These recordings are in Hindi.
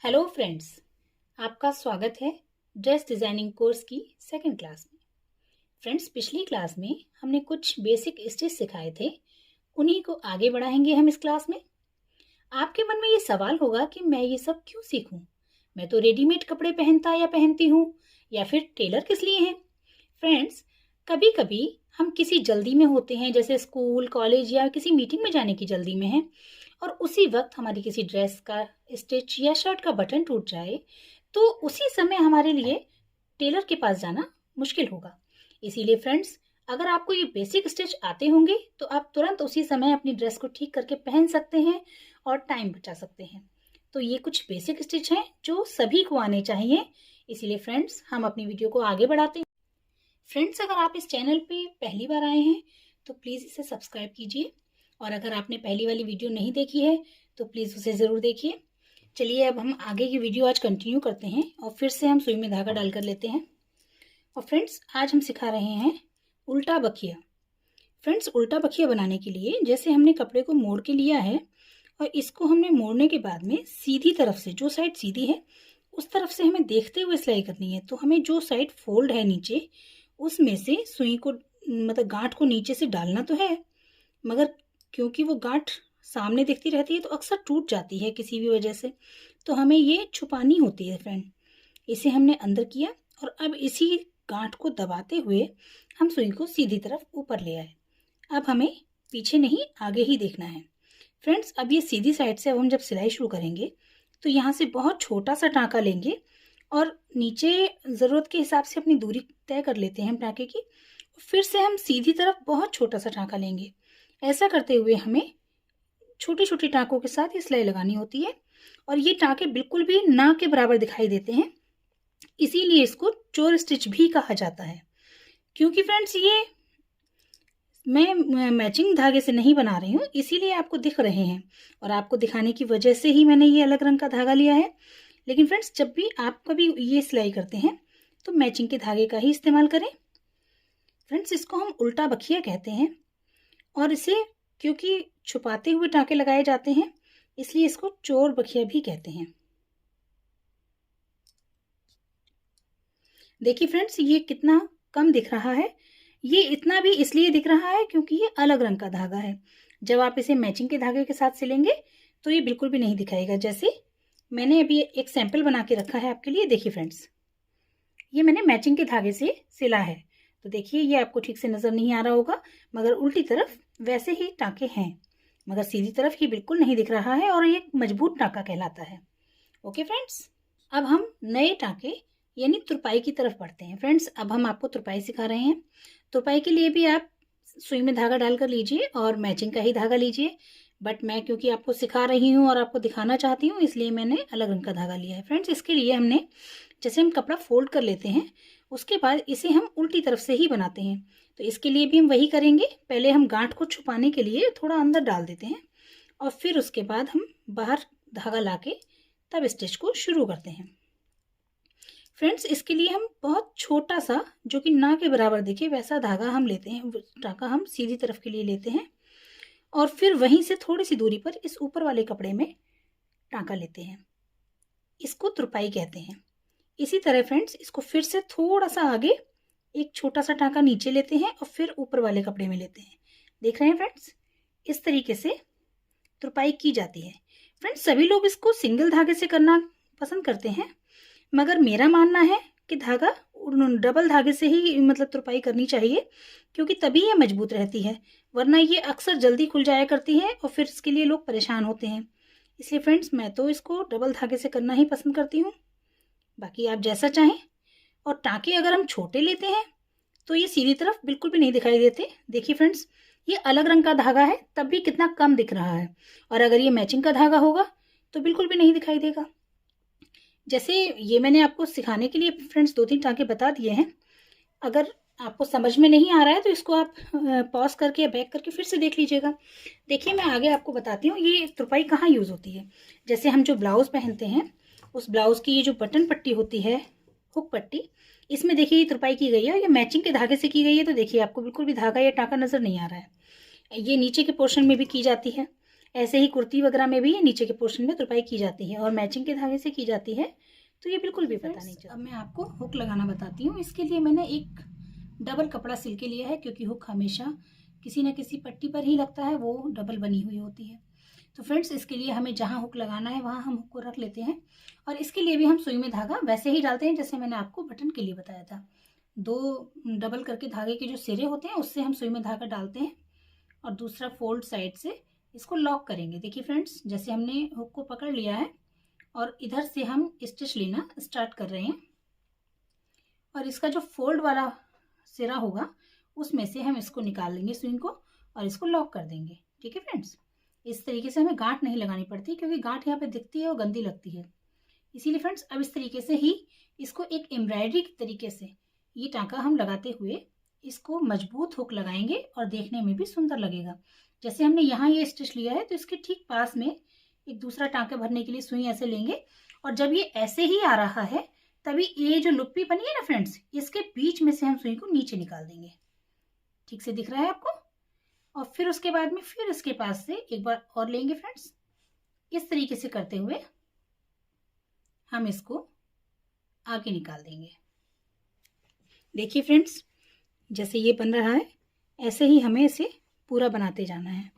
हेलो फ्रेंड्स, आपका स्वागत है ड्रेस डिज़ाइनिंग कोर्स की सेकंड क्लास में। फ्रेंड्स, पिछली क्लास में हमने कुछ बेसिक स्टिच सिखाए थे, उन्हीं को आगे बढ़ाएंगे हम इस क्लास में। आपके मन में ये सवाल होगा कि मैं ये सब क्यों सीखूं? मैं तो रेडीमेड कपड़े पहनता या पहनती हूँ, या फिर टेलर किस लिए हैं? फ्रेंड्स, कभी कभी हम किसी जल्दी में होते हैं, जैसे स्कूल, कॉलेज या किसी मीटिंग में जाने की जल्दी में हैं, और उसी वक्त हमारी किसी ड्रेस का स्टिच या शर्ट का बटन टूट जाए, तो उसी समय हमारे लिए टेलर के पास जाना मुश्किल होगा। इसीलिए फ्रेंड्स, अगर आपको ये बेसिक स्टिच आते होंगे तो आप तुरंत उसी समय अपनी ड्रेस को ठीक करके पहन सकते हैं और टाइम बचा सकते हैं। तो ये कुछ बेसिक स्टिच हैं जो सभी को आने चाहिए। इसीलिए फ्रेंड्स, हम अपनी वीडियो को आगे बढ़ाते हैं। फ्रेंड्स, अगर आप इस चैनल पे पहली बार आए हैं तो प्लीज़ इसे सब्सक्राइब कीजिए, और अगर आपने पहली वाली वीडियो नहीं देखी है तो प्लीज़ उसे ज़रूर देखिए। चलिए, अब हम आगे की वीडियो आज कंटिन्यू करते हैं और फिर से हम सुई में धागा डाल कर लेते हैं। और फ्रेंड्स, आज हम सिखा रहे हैं उल्टा बखिया। फ्रेंड्स, उल्टा बखिया बनाने के लिए जैसे हमने कपड़े को मोड़ के लिया है, और इसको हमने मोड़ने के बाद में सीधी तरफ से, जो साइड सीधी है उस तरफ से हमें देखते हुए सिलाई करनी है। तो हमें जो साइड फोल्ड है नीचे, उसमें से सुई को, मतलब गांठ को नीचे से डालना तो है, मगर क्योंकि वो गांठ सामने दिखती रहती है तो अक्सर टूट जाती है किसी भी वजह से, तो हमें ये छुपानी होती है। फ्रेंड, इसे हमने अंदर किया और अब इसी गांठ को दबाते हुए हम सुई को सीधी तरफ ऊपर ले आए। अब हमें पीछे नहीं, आगे ही देखना है। फ्रेंड्स, अब ये सीधी साइड से अब हम जब सिलाई शुरू करेंगे तो यहाँ से बहुत छोटा सा टाँका लेंगे और नीचे ज़रूरत के हिसाब से अपनी दूरी तय कर लेते हैं हम टाँके की। फिर से हम सीधी तरफ बहुत छोटा सा टाँका लेंगे। ऐसा करते हुए हमें छोटे छोटे टाँकों के साथ ये सिलाई लगानी होती है, और ये टाँके बिल्कुल भी ना के बराबर दिखाई देते हैं, इसीलिए इसको चोर स्टिच भी कहा जाता है। क्योंकि फ्रेंड्स, ये मैं मैचिंग धागे से नहीं बना रही हूँ, इसीलिए आपको दिख रहे हैं, और आपको दिखाने की वजह से ही मैंने ये अलग रंग का धागा लिया है। लेकिन फ्रेंड्स, जब भी आप कभी ये सिलाई करते हैं तो मैचिंग के धागे का ही इस्तेमाल करें। फ्रेंड्स, इसको हम उल्टा बखिया कहते हैं, और इसे क्योंकि छुपाते हुए टाँके लगाए जाते हैं, इसलिए इसको चोर बखिया भी कहते हैं। देखिए फ्रेंड्स, ये कितना कम दिख रहा है। ये इतना भी इसलिए दिख रहा है क्योंकि ये अलग रंग का धागा है। जब आप इसे मैचिंग के धागे के साथ सिलेंगे तो ये बिल्कुल भी नहीं दिखाएगा। जैसे मैंने अभी एक सैंपल बना के रखा है आपके लिए। देखिए फ्रेंड्स, ये मैंने मैचिंग के धागे से सिला है, तो देखिए ये आपको ठीक से नज़र नहीं आ रहा होगा, मगर उल्टी तरफ वैसे ही टाँके हैं, मगर सीधी तरफ ये बिल्कुल नहीं दिख रहा है, और ये मजबूत टाँका कहलाता है। ओके फ्रेंड्स, अब हम नए टाँके यानी तुरपाई की तरफ बढ़ते हैं। फ्रेंड्स, अब हम आपको तुरपाई सिखा रहे हैं। तुरपाई के लिए भी आप सुई में धागा डालकर लीजिए और मैचिंग का ही धागा लीजिए, बट मैं क्योंकि आपको सिखा रही हूँ और आपको दिखाना चाहती हूँ, इसलिए मैंने अलग रंग का धागा लिया है। फ्रेंड्स, इसके लिए हमने, जैसे हम कपड़ा फोल्ड कर लेते हैं उसके बाद इसे हम उल्टी तरफ से ही बनाते हैं, तो इसके लिए भी हम वही करेंगे। पहले हम गांठ को छुपाने के लिए थोड़ा अंदर डाल देते हैं, और फिर उसके बाद हम बाहर धागा लाके तब स्टिच को शुरू करते हैं। फ्रेंड्स, इसके लिए हम बहुत छोटा सा, जो कि ना के बराबर दिखे वैसा धागा हम लेते हैं, टाँका हम सीधी तरफ के लिए लेते हैं, और फिर वहीं से थोड़ी सी दूरी पर इस ऊपर वाले कपड़े में टाँका लेते हैं। इसको तुरपाई कहते हैं। इसी तरह फ्रेंड्स, इसको फिर से थोड़ा सा आगे एक छोटा सा टाँका नीचे लेते हैं और फिर ऊपर वाले कपड़े में लेते हैं। देख रहे हैं फ्रेंड्स, इस तरीके से तुरपाई की जाती है। फ्रेंड्स, सभी लोग इसको सिंगल धागे से करना पसंद करते हैं, मगर मेरा मानना है कि धागा डबल धागे से ही, मतलब तुरपाई करनी चाहिए, क्योंकि तभी ये मजबूत रहती है, वरना ये अक्सर जल्दी खुल जाया करती है और फिर इसके लिए लोग परेशान होते हैं। इसलिए फ्रेंड्स, मैं तो इसको डबल धागे से करना ही पसंद करती हूँ, बाकी आप जैसा चाहें। और टाँके अगर हम छोटे लेते हैं तो ये सीधी तरफ बिल्कुल भी नहीं दिखाई देते। देखिए फ्रेंड्स, ये अलग रंग का धागा है तब भी कितना कम दिख रहा है, और अगर ये मैचिंग का धागा होगा तो बिल्कुल भी नहीं दिखाई देगा। जैसे ये मैंने आपको सिखाने के लिए फ्रेंड्स 2-3 टाँके बता दिए हैं। अगर आपको समझ में नहीं आ रहा है तो इसको आप पॉज करके या बैक करके फिर से देख लीजिएगा। देखिए, मैं आगे आपको बताती हूँ ये तुरपाई कहाँ यूज़ होती है। जैसे हम जो ब्लाउज़ पहनते हैं, उस ब्लाउज़ की ये जो बटन पट्टी होती है, हुक पट्टी, इसमें देखिए ये तुरपाई की गई है, और ये मैचिंग के धागे से की गई है। तो देखिए आपको बिल्कुल भी धागा या टाँका नज़र नहीं आ रहा है। ये नीचे के पोर्शन में भी की जाती है। ऐसे ही कुर्ती वगैरह में भी नीचे के पोर्शन में तुरपाई की जाती है और मैचिंग के धागे से की जाती है, तो ये बिल्कुल भी पता नहीं चलता। अब मैं आपको हुक लगाना बताती हूँ। इसके लिए मैंने एक डबल कपड़ा सिल के लिया है, क्योंकि हुक हमेशा किसी न किसी पट्टी पर ही लगता है, वो डबल बनी हुई होती है। तो फ्रेंड्स, इसके लिए हमें जहाँ हुक लगाना है वहाँ हम हुक को रख लेते हैं, और इसके लिए भी हम सुई में धागा वैसे ही डालते हैं जैसे मैंने आपको बटन के लिए बताया था। 2 डबल करके धागे के जो सिरे होते हैं उससे हम सुई में धागा डालते हैं, और दूसरा फोल्ड साइड से इसको लॉक करेंगे। देखिए फ्रेंड्स, जैसे हमने हुक को पकड़ लिया है और इधर से हम स्टिच लेना स्टार्ट कर रहे हैं, और इसका जो फोल्ड वाला सिरा होगा उसमें से हम इसको निकाल लेंगे सुई को, और इसको लॉक कर देंगे। ठीक है फ्रेंड्स, इस तरीके से हमें गांठ नहीं लगानी पड़ती, क्योंकि गांठ यहाँ पे दिखती है और गंदी लगती है। इसीलिए फ्रेंड्स, अब इस तरीके से ही इसको एक एम्ब्रॉयडरी के तरीके से ये टाँका हम लगाते हुए इसको मजबूत हुक लगाएंगे, और देखने में भी सुंदर लगेगा। जैसे हमने यहाँ ये स्टिच लिया है, तो इसके ठीक पास में एक दूसरा टाँका भरने के लिए सुई ऐसे लेंगे, और जब ये ऐसे ही आ रहा है तभी ये जो लुप्पी बनी है ना फ्रेंड्स, इसके बीच में से हम सुई को नीचे निकाल देंगे। ठीक से दिख रहा है आपको? और फिर उसके बाद में फिर इसके पास से एक बार और लेंगे फ्रेंड्स। इस तरीके से करते हुए हम इसको आगे निकाल देंगे। देखिए फ्रेंड्स, जैसे ये बन रहा है ऐसे ही हमें इसे पूरा बनाते जाना है।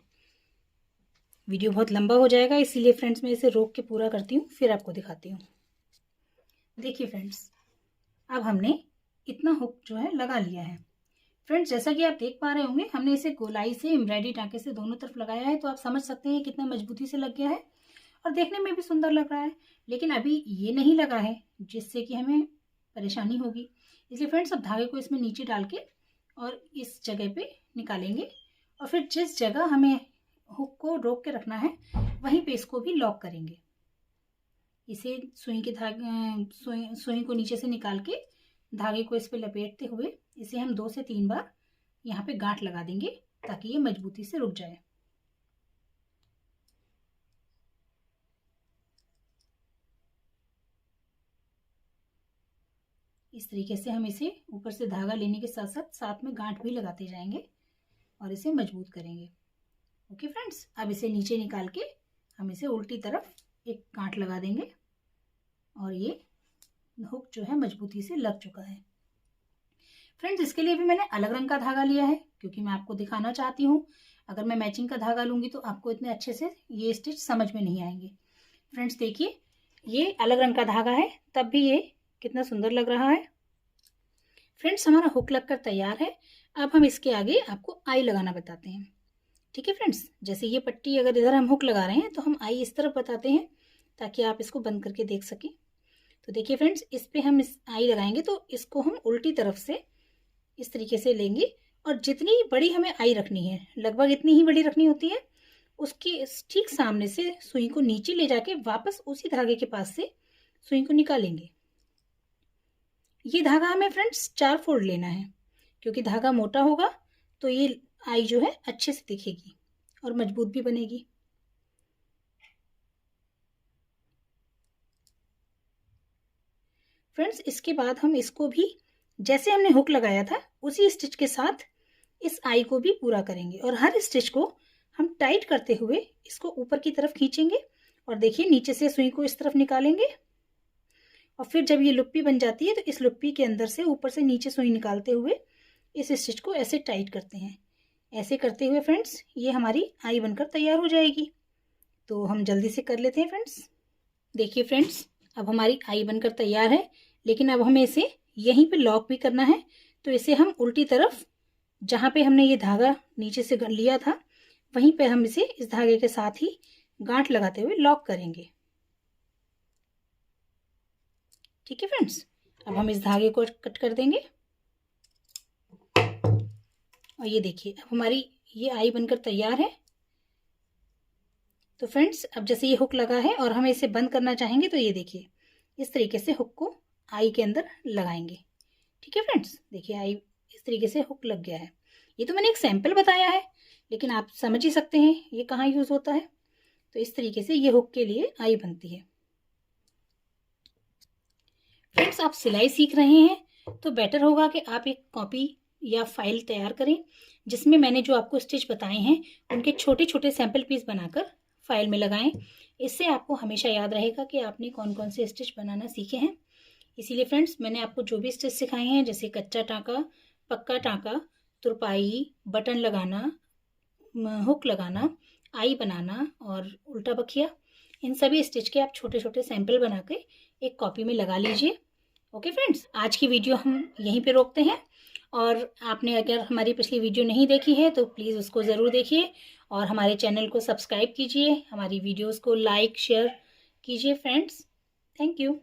वीडियो बहुत लंबा हो जाएगा, इसीलिए फ्रेंड्स मैं इसे रोक के पूरा करती हूँ, फिर आपको दिखाती हूँ। देखिए फ्रेंड्स, अब हमने इतना हुक जो है लगा लिया है। फ्रेंड्स, जैसा कि आप देख पा रहे होंगे, हमने इसे गोलाई से एम्ब्रॉयडरी टाँके से दोनों तरफ लगाया है, तो आप समझ सकते हैं कितना मजबूती से लग गया है और देखने में भी सुंदर लग रहा है। लेकिन अभी ये नहीं लगा है, जिससे कि हमें परेशानी होगी। इसलिए फ्रेंड्स, अब धागे को इसमें नीचे डाल के और इस जगह पे निकालेंगे, और फिर जिस जगह हमें हुक को रोक के रखना है वहीं पे इसको भी लॉक करेंगे। इसे सुई के धागे सुई को नीचे से निकाल के धागे को इस पे लपेटते हुए इसे हम 2 से 3 बार यहाँ पे गांठ लगा देंगे, ताकि ये मजबूती से रुक जाए। इस तरीके से हम इसे ऊपर से धागा लेने के साथ साथ साथ में गांठ भी लगाते जाएंगे और इसे मजबूत करेंगे। ओके फ्रेंड्स, अब इसे नीचे निकाल के हम इसे उल्टी तरफ एक गांठ लगा देंगे, और ये हुक जो है मजबूती से लग चुका है। फ्रेंड्स, इसके लिए भी मैंने अलग रंग का धागा लिया है, क्योंकि मैं आपको दिखाना चाहती हूँ। अगर मैं मैचिंग का धागा लूँगी तो आपको इतने अच्छे से ये स्टिच समझ में नहीं आएंगे। फ्रेंड्स देखिए, ये अलग रंग का धागा है, तब भी ये कितना सुंदर लग रहा है। फ्रेंड्स, हमारा हुक लगकर तैयार है। अब हम इसके आगे आपको आई लगाना बताते हैं। ठीक है फ्रेंड्स, जैसे ये पट्टी अगर इधर हम हुक लगा रहे हैं तो हम आई इस तरफ बताते हैं, ताकि आप इसको बंद करके देख सकें। तो देखिए फ्रेंड्स, इस पे हम इस आई लगाएंगे तो इसको हम उल्टी तरफ से इस तरीके से लेंगे, और जितनी बड़ी हमें आई रखनी है, लगभग इतनी ही बड़ी रखनी होती है, उसके ठीक सामने से सुई को नीचे ले जाके वापस उसी धागे के पास से सुई को निकालेंगे। ये धागा हमें फ्रेंड्स 4 फोल्ड लेना है, क्योंकि धागा मोटा होगा तो ये आई जो है अच्छे से दिखेगी और मजबूत भी बनेगी। फ्रेंड्स, इसके बाद हम इसको भी जैसे हमने हुक लगाया था उसी स्टिच के साथ इस आई को भी पूरा करेंगे, और हर स्टिच को हम टाइट करते हुए इसको ऊपर की तरफ खींचेंगे, और देखिए नीचे से सुई को इस तरफ निकालेंगे, और फिर जब ये लुप्पी बन जाती है तो इस लुप्पी के अंदर से ऊपर से नीचे सुई निकालते हुए इस स्टिच को ऐसे टाइट करते हैं। ऐसे करते हुए फ्रेंड्स ये हमारी आई बनकर तैयार हो जाएगी। तो हम जल्दी से कर लेते हैं फ्रेंड्स। देखिए फ्रेंड्स, अब हमारी आई बनकर तैयार है, लेकिन अब हमें इसे यहीं पे लॉक भी करना है। तो इसे हम उल्टी तरफ, जहाँ पे हमने ये धागा नीचे से लिया था, वहीं पे हम इसे इस धागे के साथ ही गांठ लगाते हुए लॉक करेंगे। ठीक है फ्रेंड्स, अब हम इस धागे को कट कर देंगे, और ये देखिए अब हमारी ये आई बनकर तैयार है। तो फ्रेंड्स, अब जैसे ये हुक लगा है और हमें इसे बंद करना चाहेंगे तो ये देखिए इस तरीके से हुक को आई के अंदर लगाएंगे। ठीक है फ्रेंड्स, देखिए आई इस तरीके से हुक लग गया है। ये तो मैंने एक सैंपल बताया है, लेकिन आप समझ ही सकते हैं ये कहाँ यूज़ होता है। तो इस तरीके से ये हुक के लिए आई बनती है। फ्रेंड्स, आप सिलाई सीख रहे हैं तो बेटर होगा कि आप एक कॉपी या फाइल तैयार करें, जिसमें मैंने जो आपको स्टिच बताए हैं उनके छोटे छोटे सैंपल पीस बनाकर फाइल में लगाएं। इससे आपको हमेशा याद रहेगा कि आपने कौन कौन से स्टिच बनाना सीखे हैं। इसीलिए फ्रेंड्स, मैंने आपको जो भी स्टिच सिखाए हैं, जैसे कच्चा टाँका, पक्का टाँका, तुरपाई, बटन लगाना, हुक लगाना, आई बनाना और उल्टा बखिया, इन सभी स्टिच के आप छोटे छोटे सैंपल बना के एक कॉपी में लगा लीजिए। ओके फ्रेंड्स, आज की वीडियो हम यहीं पे रोकते हैं। और आपने अगर हमारी पिछली वीडियो नहीं देखी है तो प्लीज़ उसको ज़रूर देखिए और हमारे चैनल को सब्सक्राइब कीजिए, हमारी वीडियोस को लाइक शेयर कीजिए फ्रेंड्स। Thank you.